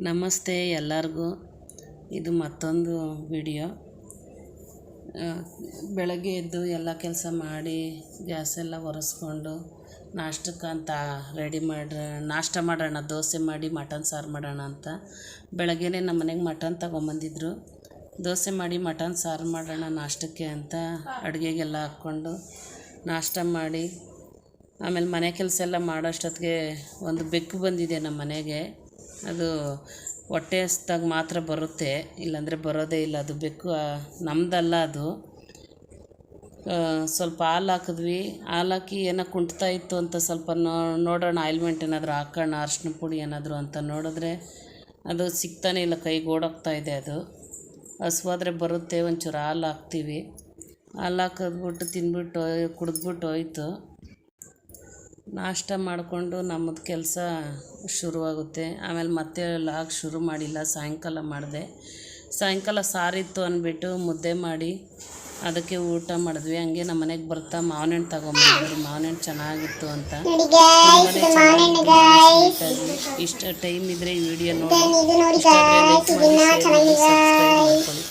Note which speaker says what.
Speaker 1: ನಮಸ್ತೆ ಎಲ್ಲರಿಗೂ. ಇದು ಮತ್ತೊಂದು ವಿಡಿಯೋ. ಬೆಳಗ್ಗೆ ಎದ್ದು ಎಲ್ಲ ಕೆಲಸ ಮಾಡಿ ಗ್ಯಾಸೆಲ್ಲ ಒರೆಸ್ಕೊಂಡು ನಾಷ್ಟಕ್ಕಂತ ರೆಡಿ ನಾಷ್ಟ ಮಾಡೋಣ, ದೋಸೆ ಮಾಡಿ ಮಟನ್ ಸಾರು ಮಾಡೋಣ ಅಂತ. ಬೆಳಗ್ಗೆನೇ ನಮ್ಮ ಮನೆಗೆ ಮಟನ್ ತಗೊಂಬಂದಿದ್ರು. ದೋಸೆ ಮಾಡಿ ಮಟನ್ ಸಾರು ಮಾಡೋಣ ನಾಷ್ಟಕ್ಕೆ ಅಂತ ಅಡುಗೆಗೆಲ್ಲ ಹಾಕ್ಕೊಂಡು ನಾಷ್ಟ ಮಾಡಿ ಆಮೇಲೆ ಮನೆ ಕೆಲಸ ಎಲ್ಲ ಮಾಡೋಷ್ಟೊತ್ತಿಗೆ ಒಂದು ಬೆಕ್ಕು ಬಂದಿದೆ ನಮ್ಮ ಮನೆಗೆ. ಅದು ಹೊಟ್ಟೆ ಹಸ್ದಾಗ ಮಾತ್ರ ಬರುತ್ತೆ, ಇಲ್ಲಾಂದರೆ ಬರೋದೇ ಇಲ್ಲ. ಅದು ಬೆಕ್ಕು ನಮ್ಮದಲ್ಲ. ಅದು ಸ್ವಲ್ಪ ಹಾಲು ಹಾಕಿದ್ವಿ. ಹಾಲು ಹಾಕಿ ಏನೋ ಕುಂಟ್ತಾ ಇತ್ತು ಅಂತ ಸ್ವಲ್ಪ ನೋಡೋಣ, ಆಯಿಲ್ಮೆಂಟ್ ಏನಾದರೂ ಹಾಕೋಣ, ಅರಿಶಿನ ಪುಡಿ ಏನಾದರೂ ಅಂತ ನೋಡಿದ್ರೆ ಅದು ಸಿಗ್ತಾನೆ ಇಲ್ಲ, ಕೈಗೆ ಓಡೋಗ್ತಾ ಇದೆ. ಅದು ಹಸುವಾದರೆ ಬರುತ್ತೆ, ಒಂಚೂರು ಹಾಲು ಹಾಕ್ತೀವಿ. ಹಾಲು ಹಾಕಿದ್ಬಿಟ್ಟು ತಿಂದ್ಬಿಟ್ಟು ಕುಡಿದ್ಬಿಟ್ಟು ಹೋಯ್ತು. ನಾಷ್ಟ ಮಾಡಿಕೊಂಡು ನಮ್ಮದು ಕೆಲಸ ಶುರುವಾಗುತ್ತೆ. ಆಮೇಲೆ ಮತ್ತೆ ಲಾಗ್ ಶುರು ಮಾಡಿಲ್ಲ, ಸಾಯಂಕಾಲ ಮಾಡಿದೆ. ಸಾಯಂಕಾಲ ಸಾರಿತ್ತು ಅಂದ್ಬಿಟ್ಟು ಮುದ್ದೆ ಮಾಡಿ ಅದಕ್ಕೆ ಊಟ ಮಾಡಿದ್ವಿ. ಹಂಗೆ ನಮ್ಮ ಮನೆಗೆ ಬರ್ತಾ ಮಾವಿನ ಹಣ್ಣು ತಗೊಂಬಂದಿದ್ರು. ಮಾವಿನ ಹಣ್ಣು ಚೆನ್ನಾಗಿತ್ತು ಅಂತ. ಇಷ್ಟ ಟೈಮ್ ಇದ್ದರೆ ಈ ವಿಡಿಯೋ ನೋಡಿ, ಇಷ್ಟ ಆದರೆ ಲೈಕ್ ಮಾಡಿ, ಶೇರ್ ಮಾಡಿ, ಸಬ್ಸ್ಕ್ರೈಬ್ ಮಾಡ್ಕೊಳ್ಳಿ.